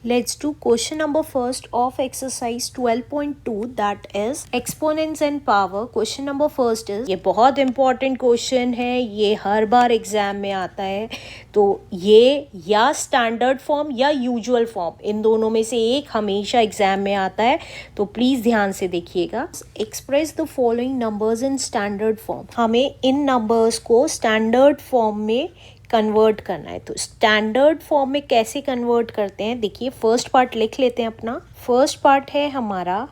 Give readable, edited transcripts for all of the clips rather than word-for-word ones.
Let's do question number first of exercise 12.2 that is exponents and power. Question number first is, ये बहुत important question है, ये हर बार exam में आता है, तो ये या स्टैंडर्ड फॉर्म या यूजुअल फॉर्म इन दोनों में से एक हमेशा एग्जाम में आता है, तो प्लीज़ ध्यान से देखिएगा. Express the following numbers in standard form. हमें इन नंबर्स को स्टैंडर्ड फॉर्म में कन्वर्ट करना है. तो स्टैंडर्ड फॉर्म में कैसे कन्वर्ट करते हैं, देखिए फर्स्ट पार्ट लिख लेते हैं अपना. फर्स्ट पार्ट है हमारा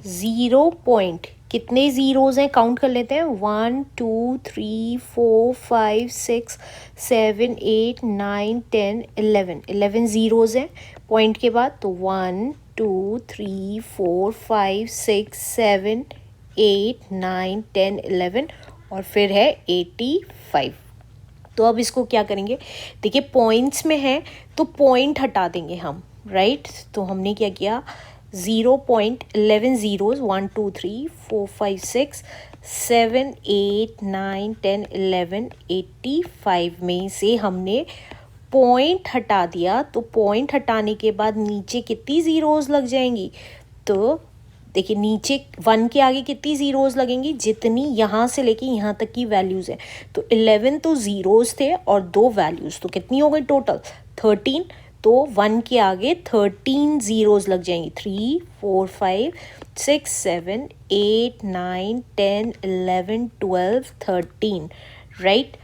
0 पॉइंट, कितने ज़ीरोज़ हैं काउंट कर लेते हैं. 1 2 3 4 5 6 7 8 9 10 11 ज़ीरोज़ हैं पॉइंट के बाद. तो 1 2 3 4 5 6 7 8 9 10 11 और फिर है 85. तो अब इसको क्या करेंगे, देखिए पॉइंट्स में है तो पॉइंट हटा देंगे हम, राइट. तो हमने क्या किया, 0.11 ज़ीरोज़ 1 2 3 4 5 6 7 8 9 10 11 85 में से हमने पॉइंट हटा दिया. तो पॉइंट हटाने के बाद नीचे कितनी ज़ीरोज़ लग जाएंगी, तो देखिए नीचे 1 के आगे कितनी ज़ीरोज़ लगेंगी, जितनी यहाँ से लेके यहाँ तक की वैल्यूज़ हैं. तो 11 तो ज़ीरोज़ थे और 2 वैल्यूज़, तो कितनी हो गई टोटल 13. तो 1 के आगे 13 ज़ीरोज़ लग जाएंगी. 3 4 5 6 7 8 9 10 11 12 13, राइट.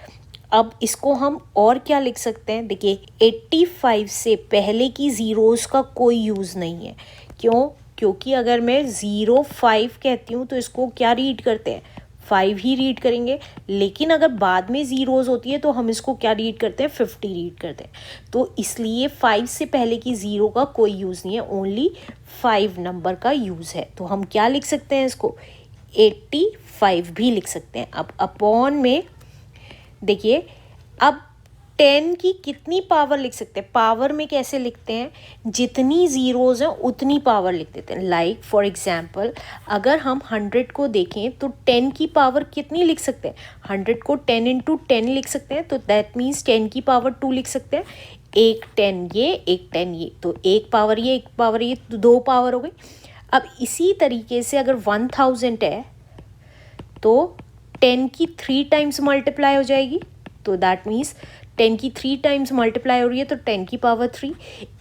अब इसको हम और क्या लिख सकते हैं, देखिए 85 से पहले की ज़ीरोज़ का कोई यूज़ नहीं है. क्यों, क्योंकि अगर मैं 0.5 कहती हूँ तो इसको क्या रीड करते हैं, 5 ही रीड करेंगे. लेकिन अगर बाद में ज़ीरोज़ होती है तो हम इसको क्या रीड करते हैं, 50 रीड करते हैं. तो इसलिए 5 से पहले की ज़ीरो का कोई यूज़ नहीं है, ओनली 5 नंबर का यूज़ है. तो हम क्या लिख सकते हैं, इसको 85 भी लिख सकते हैं. अब अपॉन में देखिए, अब 10 की कितनी पावर लिख सकते हैं, पावर में कैसे लिखते हैं, जितनी ज़ीरोज़ हैं उतनी पावर लिख देते हैं. लाइक फॉर एग्जांपल अगर हम 100 को देखें तो 10 की पावर कितनी लिख सकते हैं, 100 को 10 इंटू 10 लिख सकते हैं. तो दैट मीन्स 10 की पावर 2 लिख सकते हैं. एक 10 ये, एक 10 ये, तो एक पावर ये, एक पावर ये, तो 2 पावर हो गई. अब इसी तरीके से अगर 1000 है तो 10 की 3 टाइम्स मल्टीप्लाई हो जाएगी. तो दैट मीन्स 10 की 3 टाइम्स मल्टीप्लाई हो रही है तो 10 की पावर 3.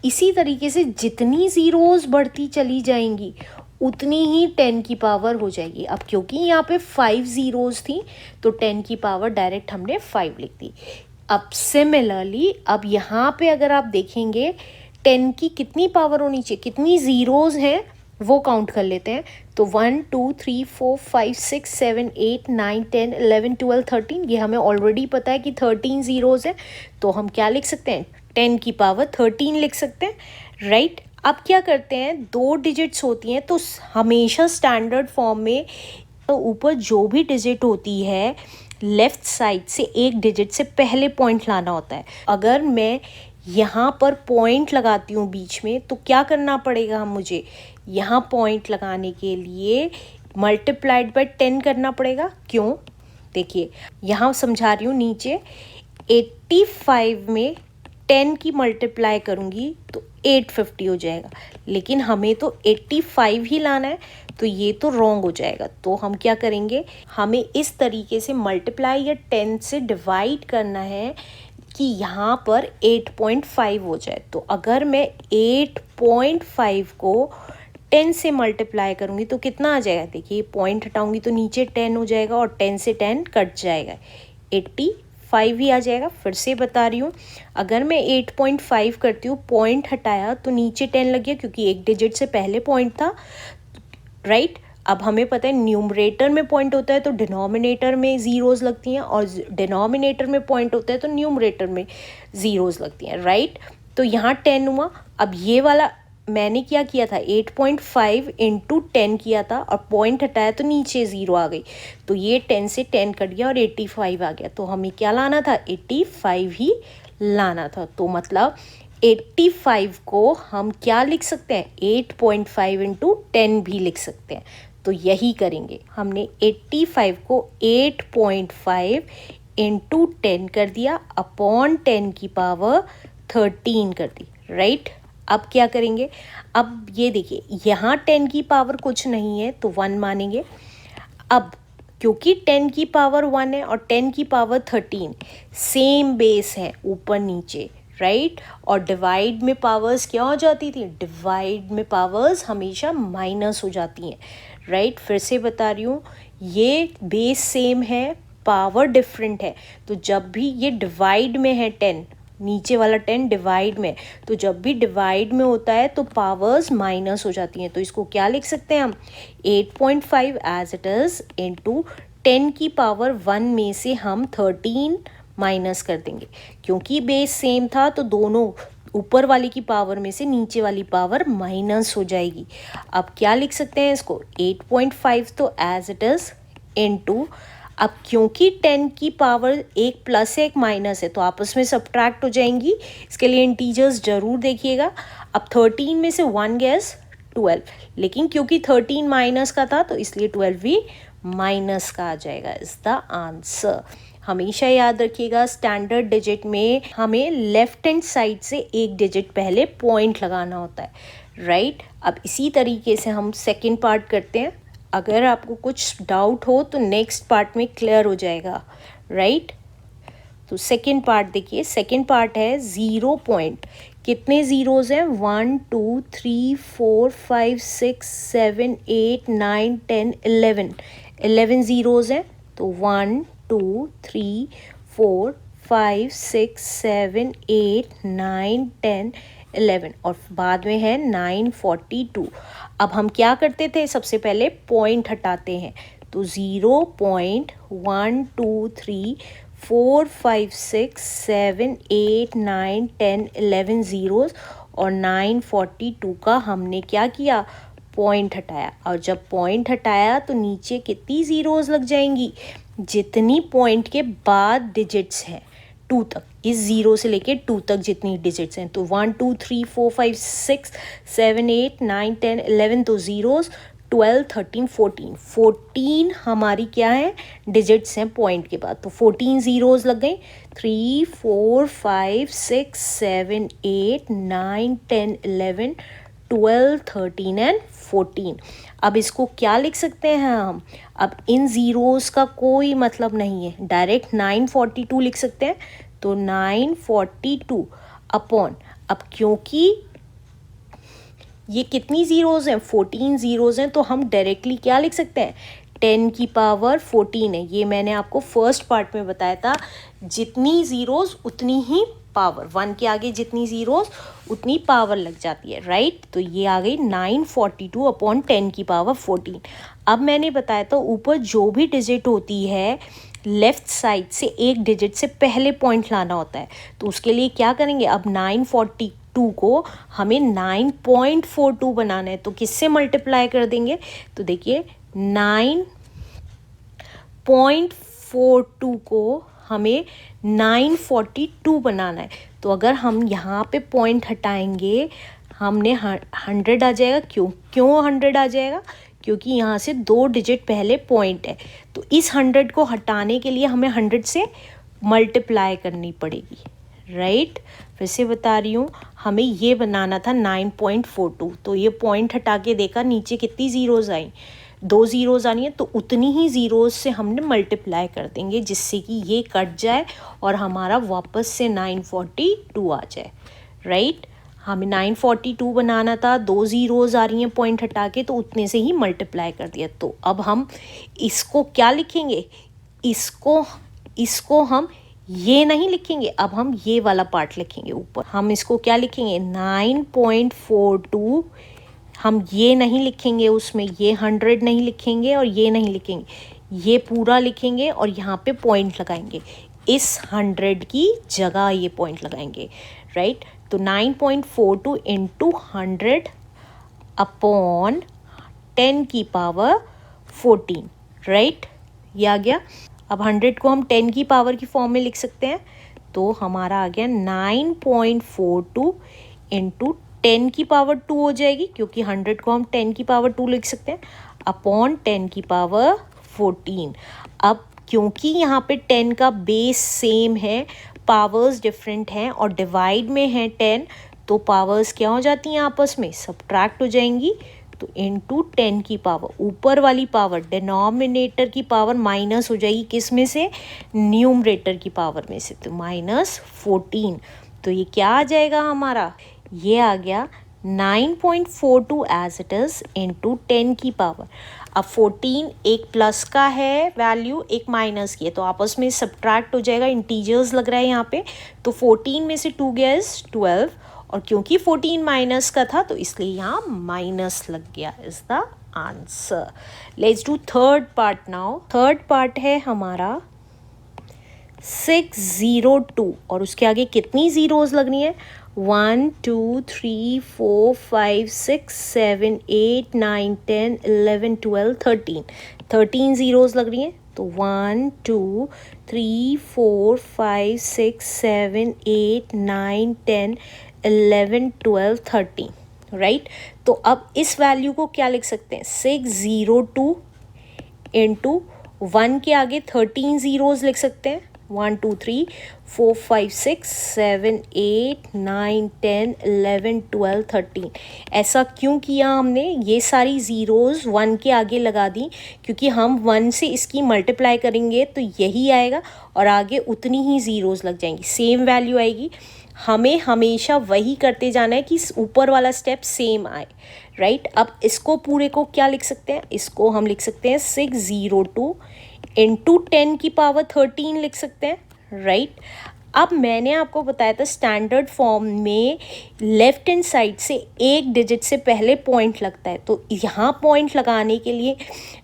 इसी तरीके से जितनी ज़ीरोज़ बढ़ती चली जाएंगी उतनी ही 10 की पावर हो जाएगी. अब क्योंकि यहाँ पे 5 ज़ीरोज़ थी तो 10 की पावर डायरेक्ट हमने 5 लिख दी. अब सिमिलरली अब यहाँ पे अगर आप देखेंगे 10 की कितनी पावर होनी चाहिए, कितनी ज़ीरोज़ हैं वो काउंट कर लेते हैं. तो 1 2 3 4 5 6 7 8 9 10 11 12 13, ये हमें ऑलरेडी पता है कि 13 ज़ीरोज़ है. तो हम क्या लिख सकते हैं, 10 की पावर 13 लिख सकते हैं, राइट. अब क्या करते हैं, 2 डिजिट्स होती हैं तो हमेशा स्टैंडर्ड फॉर्म में तो ऊपर जो भी डिजिट होती है लेफ़्ट साइड से एक डिजिट से पहले पॉइंट लाना होता है. अगर मैं यहाँ पर पॉइंट लगाती हूँ बीच में तो क्या करना पड़ेगा, मुझे यहाँ पॉइंट लगाने के लिए मल्टीप्लाइड बाय 10 करना पड़ेगा. क्यों, देखिए यहाँ समझा रही हूँ. नीचे 85 में 10 की मल्टीप्लाई करूँगी तो 850 हो जाएगा, लेकिन हमें तो 85 ही लाना है, तो ये तो रॉन्ग हो जाएगा. तो हम क्या करेंगे, हमें इस तरीके से मल्टीप्लाई या 10 से डिवाइड करना है कि यहाँ पर 8.5 हो जाए. तो अगर मैं 8.5 को 10 से मल्टीप्लाई करूँगी तो कितना आ जाएगा, देखिए पॉइंट हटाऊँगी तो नीचे 10 हो जाएगा और 10 से 10 कट जाएगा, 85 ही आ जाएगा. फिर से बता रही हूँ, अगर मैं 8.5 करती हूँ, पॉइंट हटाया तो नीचे 10 लग गया क्योंकि एक डिजिट से पहले पॉइंट था, राइट. अब हमें पता है न्यूमरेटर में पॉइंट होता है तो डिनोमिनेटर में ज़ीरोज़ लगती हैं और डिनोमिनेटर में पॉइंट होता है तो न्यूमरेटर में ज़ीरोज़ लगती हैं, राइट. तो यहाँ 10 हुआ. अब ये वाला मैंने क्या किया था, 8.5 इंटू 10 किया था और पॉइंट हटाया तो नीचे 0 आ गई, तो ये 10 से 10 कट गया और 85 आ गया. तो हमें क्या लाना था, 85 ही लाना था. तो मतलब 85 को हम क्या लिख सकते हैं, 8.5 इंटू 10 भी लिख सकते हैं. तो यही करेंगे, हमने 85 को 8.5 इंटू 10 कर दिया अपॉन 10 की पावर 13 कर दी, राइट. अब क्या करेंगे, अब ये देखिए यहाँ 10 की पावर कुछ नहीं है तो 1 मानेंगे। अब क्योंकि 10 की पावर 1 है और 10 की पावर 13 सेम बेस है ऊपर नीचे, राइट। और डिवाइड में पावर्स क्या हो जाती थी, डिवाइड में पावर्स हमेशा माइनस हो जाती हैं, राइट। फिर से बता रही हूँ, ये बेस सेम है, पावर डिफरेंट है, तो जब भी ये डिवाइड में है 10, नीचे वाला 10 डिवाइड में, तो जब भी डिवाइड में होता है तो पावर्स माइनस हो जाती हैं। तो इसको क्या लिख सकते हैं हम, 8.5 एज इट इज़ इंटू 10 की पावर 1 में से हम 13 माइनस कर देंगे। क्योंकि बेस सेम था तो दोनों ऊपर वाली की पावर में से नीचे वाली पावर माइनस हो जाएगी। अब क्या लिख सकते हैं इसको, 8.5 तो एज इट इज़ इंटू, अब क्योंकि 10 की पावर एक प्लस है एक माइनस है तो आपस में सब्ट्रैक्ट हो जाएंगी, इसके लिए इंटीजर्स जरूर देखिएगा। अब 13 में से 1 गया 12, लेकिन क्योंकि 13 माइनस का था तो इसलिए 12 भी माइनस का आ जाएगा, इज द आंसर। हमेशा याद रखिएगा स्टैंडर्ड डिजिट में हमें लेफ्ट हैंड साइड से एक डिजिट पहले पॉइंट लगाना होता है, राइट। अब इसी तरीके से हम सेकेंड पार्ट करते हैं। अगर आपको कुछ डाउट हो तो नेक्स्ट पार्ट में क्लियर हो जाएगा, राइट। तो सेकेंड पार्ट देखिए, सेकेंड पार्ट है 0 पॉइंट, कितने ज़ीरोज़ हैं, 1 2 3 4 5 6 7 8 9 10 11 ज़ीरोज़ हैं। तो 1 2 3 4 5 6 7 8 9 10 11 और बाद में है 942। अब हम क्या करते थे, सबसे पहले पॉइंट हटाते हैं, तो 0.1 2 3 4 5 6 7 8 9 10 11 ज़ीरोज़ और 942 का हमने क्या किया, पॉइंट हटाया। और जब पॉइंट हटाया तो नीचे कितनी ज़ीरोज़ लग जाएंगी, जितनी पॉइंट के बाद डिजिट्स हैं 2 तक, इस 0 से लेके 2 तक जितनी डिजिट्स हैं, तो 1 2 3 4 5 6 7 8 9 10 11 तो ज़ीरोज़, 12 13 14 हमारी क्या है, डिजिट्स हैं पॉइंट के बाद, तो 14 ज़ीरोज़ लग गई। 3 4 5 6 7 8 9 10 11 12 13 एंड 14। अब इसको क्या लिख सकते हैं हम, अब इन ज़ीरोज़ का कोई मतलब नहीं है, डायरेक्ट 942 लिख सकते हैं। तो 942 अपॉन, अब क्योंकि ये कितनी ज़ीरोज़ हैं, 14 ज़ीरोज़ हैं, तो हम डायरेक्टली क्या लिख सकते हैं, 10 की पावर 14 है। ये मैंने आपको फर्स्ट पार्ट में बताया था, जितनी ज़ीरोज़ उतनी ही पावर, 1 के आगे जितनी ज़ीरोज़ उतनी पावर लग जाती है, राइट। तो ये आ गई 942 अपॉन 10 की पावर 14। अब मैंने बताया था ऊपर जो भी डिजिट होती है लेफ़्ट साइड से एक डिजिट से पहले पॉइंट लाना होता है, तो उसके लिए क्या करेंगे, अब 942 को हमें 9.42 बनाना है, तो किससे मल्टीप्लाई कर देंगे, तो देखिए 9.42 को हमें 942 बनाना है। तो अगर हम यहाँ पे पॉइंट हटाएंगे हमने 100 आ जाएगा, क्यों 100 आ जाएगा, क्योंकि यहाँ से 2 डिजिट पहले पॉइंट है, तो इस 100 को हटाने के लिए हमें 100 से मल्टीप्लाई करनी पड़ेगी, राइट। फिर से बता रही हूँ, हमें ये बनाना था 9.42, तो ये पॉइंट हटा के देखा नीचे कितनी ज़ीरोज़ आई, 2 ज़ीरोज़ आनी है, तो उतनी ही ज़ीरोज़ से हमने मल्टीप्लाई कर देंगे जिससे कि ये कट जाए और हमारा वापस से 942 आ जाए, राइट। हमें 942 बनाना था, 2 ज़ीरोज़ आ रही हैं पॉइंट हटा के, तो उतने से ही मल्टीप्लाई कर दिया। तो अब हम इसको क्या लिखेंगे, इसको हम ये नहीं लिखेंगे, अब हम ये वाला पार्ट लिखेंगे ऊपर। हम इसको क्या लिखेंगे, 9.42, हम ये नहीं लिखेंगे, उसमें ये 100 नहीं लिखेंगे और ये नहीं लिखेंगे, ये पूरा लिखेंगे और यहाँ पे पॉइंट लगाएंगे, इस 100 की जगह ये पॉइंट लगाएंगे, राइट। तो 9.42 इंटू 100 अपॉन 10 की पावर 14, राइट, ये आ गया। अब 100 को हम 10 की पावर की फॉर्म में लिख सकते हैं, तो हमारा आ गया 9.42 इंटू 10 की पावर 2 हो जाएगी, क्योंकि 100 को हम 10 की पावर 2 लिख सकते हैं, अपॉन 10 की पावर 14। अब क्योंकि यहाँ पे 10 का बेस सेम है, पावर्स डिफरेंट हैं और डिवाइड में है 10, तो पावर्स क्या हो जाती हैं आपस में, सब्ट्रैक्ट हो जाएंगी। तो इनटू 10 की पावर, ऊपर वाली पावर डिनोमिनेटर की पावर माइनस हो जाएगी किस में से, न्यूमरेटर की पावर में से, तो -14। तो ये क्या आ जाएगा हमारा, ये आ गया 9.42 एज इट इज़ इंटू 10 की पावर। अब 14 एक प्लस का है वैल्यू, एक माइनस की है, तो आपस में सब्ट्रैक्ट हो जाएगा, इंटीजर्स लग रहा है यहाँ पे। तो 14 में से 2 गया इज 12, और क्योंकि 14 माइनस का था तो इसलिए यहाँ माइनस लग गया, is the answer. Let's do third part now. Third part है हमारा 602, और उसके आगे कितनी जीरोज लगनी है, 1 2 3 4 5 6 7 8 9 10 11 12 13 जीरोज लग रही हैं। तो 1 2 3 4 5 6 7 8 9 10 11 12 13, राइट। तो अब इस वैल्यू को क्या लिख सकते हैं, 602 इंटू 1 के आगे 13 जीरोज लिख सकते हैं, 1 2 3 4 5 6 7 8 9 10 11 12 13। ऐसा क्यों किया हमने, ये सारी ज़ीरोज़ 1 के आगे लगा दी, क्योंकि हम 1 से इसकी मल्टीप्लाई करेंगे तो यही आएगा, और आगे उतनी ही ज़ीरोज़ लग जाएंगी, सेम वैल्यू आएगी। हमें हमेशा वही करते जाना है कि ऊपर वाला स्टेप सेम आए, राइट। अब इसको पूरे को क्या लिख सकते हैं, इसको हम लिख सकते हैं 602 इंटू 10 की पावर 13 लिख सकते हैं, राइट। अब मैंने आपको बताया था स्टैंडर्ड फॉर्म में लेफ्ट हैंड साइड से एक डिजिट से पहले पॉइंट लगता है, तो यहाँ पॉइंट लगाने के लिए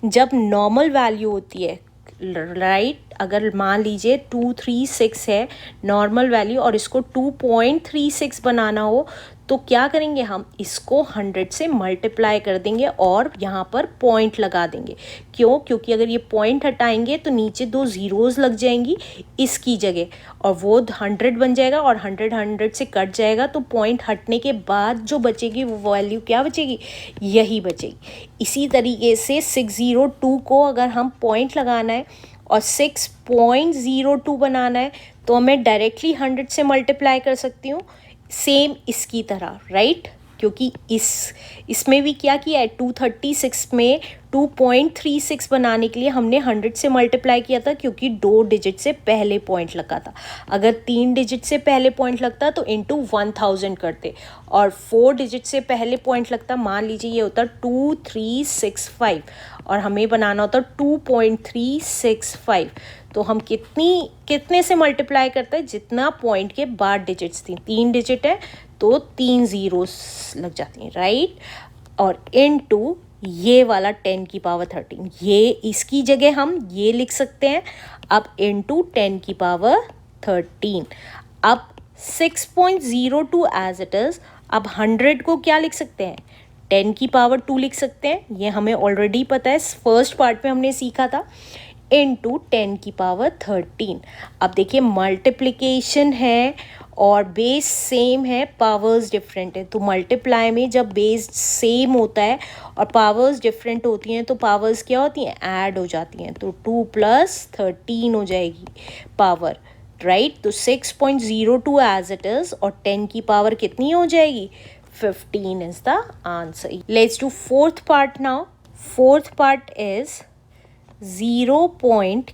जब नॉर्मल वैल्यू होती है, राइट, अगर मान लीजिए 236 है नॉर्मल वैल्यू और इसको 2.36 बनाना हो, तो क्या करेंगे, हम इसको 100 से मल्टीप्लाई कर देंगे और यहाँ पर पॉइंट लगा देंगे। क्यों, क्योंकि अगर ये पॉइंट हटाएंगे तो नीचे 2 ज़ीरोज़ लग जाएंगी इसकी जगह, और वो 100 बन जाएगा, और 100 से कट जाएगा, तो पॉइंट हटने के बाद जो बचेगी वो वैल्यू क्या बचेगी, यही बचेगी। इसी तरीके से 602 को अगर हम पॉइंट लगाना है और 6.02 बनाना है, तो मैं डायरेक्टली 100 से मल्टीप्लाई कर सकती हूँ, सेम इसकी तरह, राइट। क्योंकि इसमें भी क्या किया है, 236 में 2.36 बनाने के लिए हमने 100 से मल्टीप्लाई किया था, क्योंकि 2 डिजिट से पहले पॉइंट लगा था। अगर 3 डिजिट से पहले पॉइंट लगता तो इंटू 1000 करते, और 4 डिजिट से पहले पॉइंट लगता, मान लीजिए ये होता 2365, और हमें बनाना होता 2.365, तो हम कितने से मल्टीप्लाई करते हैं, जितना पॉइंट के बाद डिजिट्स थी, 3 डिजिट है तो 3 ज़ीरोस लग जाती हैं, राइट। और इनटू ये वाला 10 की पावर 13, ये इसकी जगह हम ये लिख सकते हैं। अब इनटू 10 की पावर 13, अब 6.02 एज इट इज़। अब 100 को क्या लिख सकते हैं, 10 की पावर 2 लिख सकते हैं, ये हमें ऑलरेडी पता है, फर्स्ट पार्ट में हमने सीखा था, इंटू 10 की पावर 13। अब देखिए मल्टीप्लिकेशन है और बेस सेम है, पावर्स डिफरेंट है, तो मल्टीप्लाई में जब बेस सेम होता है और पावर्स डिफरेंट होती हैं तो पावर्स क्या होती हैं, ऐड हो जाती हैं, तो 2 + 13 हो जाएगी पावर, राइट। तो 6.02 एज इट इज़, और 10 की पावर कितनी हो जाएगी, 15 is the answer. Let's do fourth part now. Fourth part is 0 point,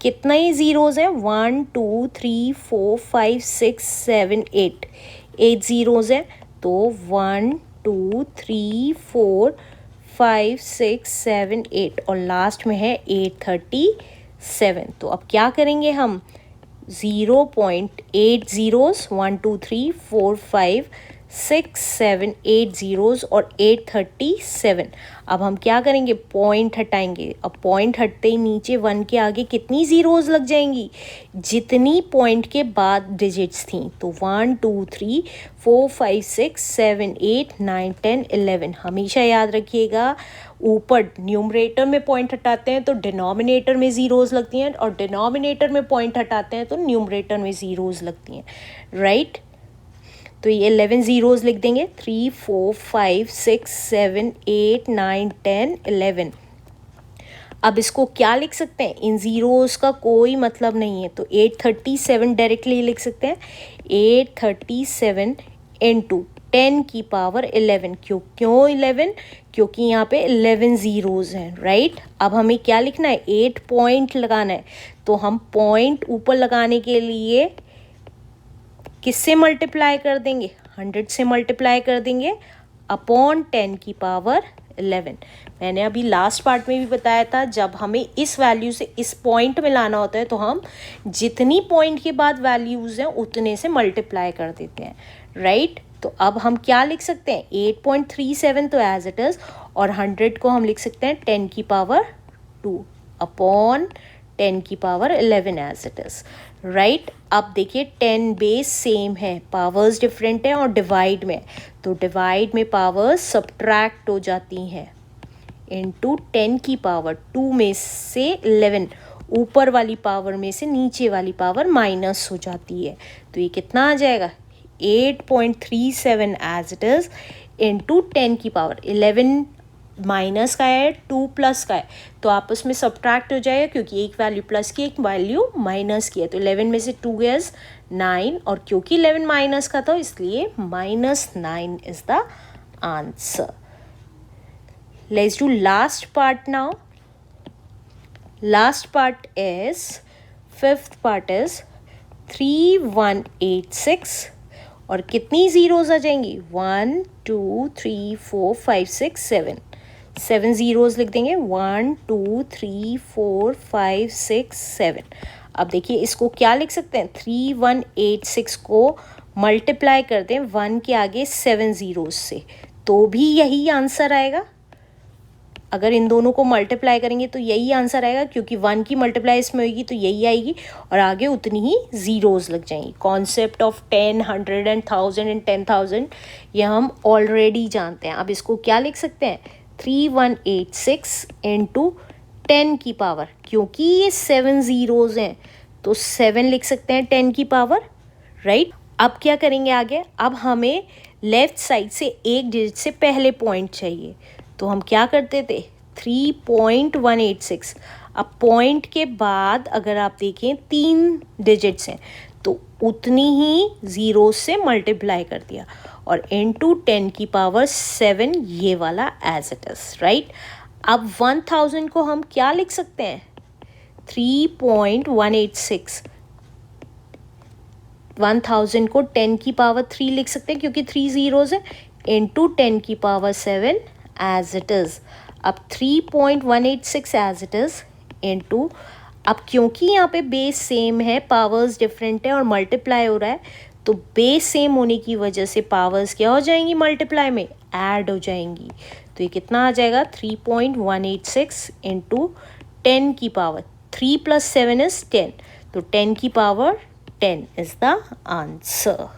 कितना ही ज़ीरोज़ हैं, 1 2 3 4 5 6 7 8 ज़ीरोज़ हैं, तो 1 2 3 4 5 6 7 8, और लास्ट में है 837। तो अब क्या करेंगे हम, 0.8 ज़ीरोज़, 1 2 3 4 5 6 7 8 ज़ीरोज़ और 837। अब हम क्या करेंगे, पॉइंट हटाएंगे। अब पॉइंट हटते ही नीचे 1 के आगे कितनी ज़ीरोज़ लग जाएंगी, जितनी पॉइंट के बाद डिजिट्स थी, तो 1 2 3 4 5 6 7 8 9 10 11। हमेशा याद रखिएगा, ऊपर न्यूमरेटर में पॉइंट हटाते हैं तो डिनोमिनेटर में ज़ीरोज़ लगती हैं, और डिनोमिनेटर में पॉइंट हटाते हैं तो न्यूमरेटर में ज़ीरोज़ लगती हैं, राइट। तो ये 11 ज़ीरोज़ लिख देंगे, 3 4 5 6 7 8 9 10 11। अब इसको क्या लिख सकते हैं, इन ज़ीरोज़ का कोई मतलब नहीं है, तो 837 डायरेक्टली लिख सकते हैं, 837 इंटू 10 की पावर 11। क्यों 11? क्योंकि यहाँ पे 11 ज़ीरोज़ हैं, राइट। अब हमें क्या लिखना है? 8 पॉइंट लगाना है। तो हम पॉइंट ऊपर लगाने के लिए किससे मल्टीप्लाई कर देंगे? 100 से मल्टीप्लाई कर देंगे अपॉन 10 की पावर 11। मैंने अभी लास्ट पार्ट में भी बताया था, जब हमें इस वैल्यू से इस पॉइंट में लाना होता है तो हम जितनी पॉइंट के बाद वैल्यूज़ हैं उतने से मल्टीप्लाई कर देते हैं, राइट। तो अब हम क्या लिख सकते हैं? 8.37 तो एज इट इज़, और 100 को हम लिख सकते हैं 10 की पावर 2 अपॉन 10 की power 11 as it is, right. अब देखिए 10 बेस सेम है, पावर्स डिफरेंट है और डिवाइड में, तो डिवाइड में पावर्स सब्ट्रैक्ट हो जाती हैं। इंटू 10 की पावर 2 में से 11, ऊपर वाली पावर में से नीचे वाली पावर माइनस हो जाती है, तो ये कितना आ जाएगा? 8.37 एज इट इज़ इंटू 10 की पावर 11 माइनस का है, 2 प्लस का है, तो आपस में सब्ट्रैक्ट हो जाएगा क्योंकि एक वैल्यू प्लस की एक वैल्यू माइनस की है। तो 11 में से 2 गया 9, और क्योंकि 11 माइनस का था इसलिए -9 is the answer. Let's do last part now. Last part is, fifth part is 3186, और कितनी ज़ीरोज़ आ जाएंगी? 1 2 3 4 5 6 7, 7 ज़ीरोज़ लिख देंगे। 1 2 3 4 5 6 7। अब देखिए इसको क्या लिख सकते हैं? 3186 को मल्टीप्लाई कर दें 1 के आगे 7 ज़ीरोज़ से, तो भी यही आंसर आएगा। अगर इन दोनों को मल्टीप्लाई करेंगे तो यही आंसर आएगा, क्योंकि 1 की मल्टीप्लाई इसमें होगी तो यही आएगी, और आगे उतनी ही ज़ीरोज़ लग जाएंगी। कॉन्सेप्ट ऑफ 10, 100 एंड 1000 एंड 10,000 ये हम ऑलरेडी जानते हैं। अब इसको क्या लिख सकते हैं? 3186 इंटू 10 की पावर, क्योंकि ये 7 ज़ीरोज़ हैं तो 7 लिख सकते हैं 10 की पावर, राइट। अब क्या करेंगे आगे? अब हमें लेफ्ट साइड से एक डिजिट से पहले पॉइंट चाहिए, तो हम क्या करते थे? 3.186। अब पॉइंट के बाद अगर आप देखें 3 डिजिट्स हैं तो उतनी ही ज़ीरो से मल्टीप्लाई कर दिया, और इंटू 10 की पावर 7 ये वाला एज इट इज़, राइट। अब 1000 को हम क्या लिख सकते हैं? 3.186। 1000 को 10 की पावर 3 लिख सकते हैं क्योंकि 3 ज़ीरोज़ है, इंटू 10 की पावर 7 एज इट इज़। अब 3.186 एज इट इज़ इंटू, अब क्योंकि यहाँ पे बेस सेम है, पावर्स डिफरेंट है और मल्टीप्लाई हो रहा है, तो बेस सेम होने की वजह से पावर्स क्या हो जाएंगी? मल्टीप्लाई में ऐड हो जाएंगी। तो ये कितना आ जाएगा? 3.186 इंटू 10 की पावर 3 + 7 इज़ 10, तो 10 की पावर 10 इज़ द आंसर।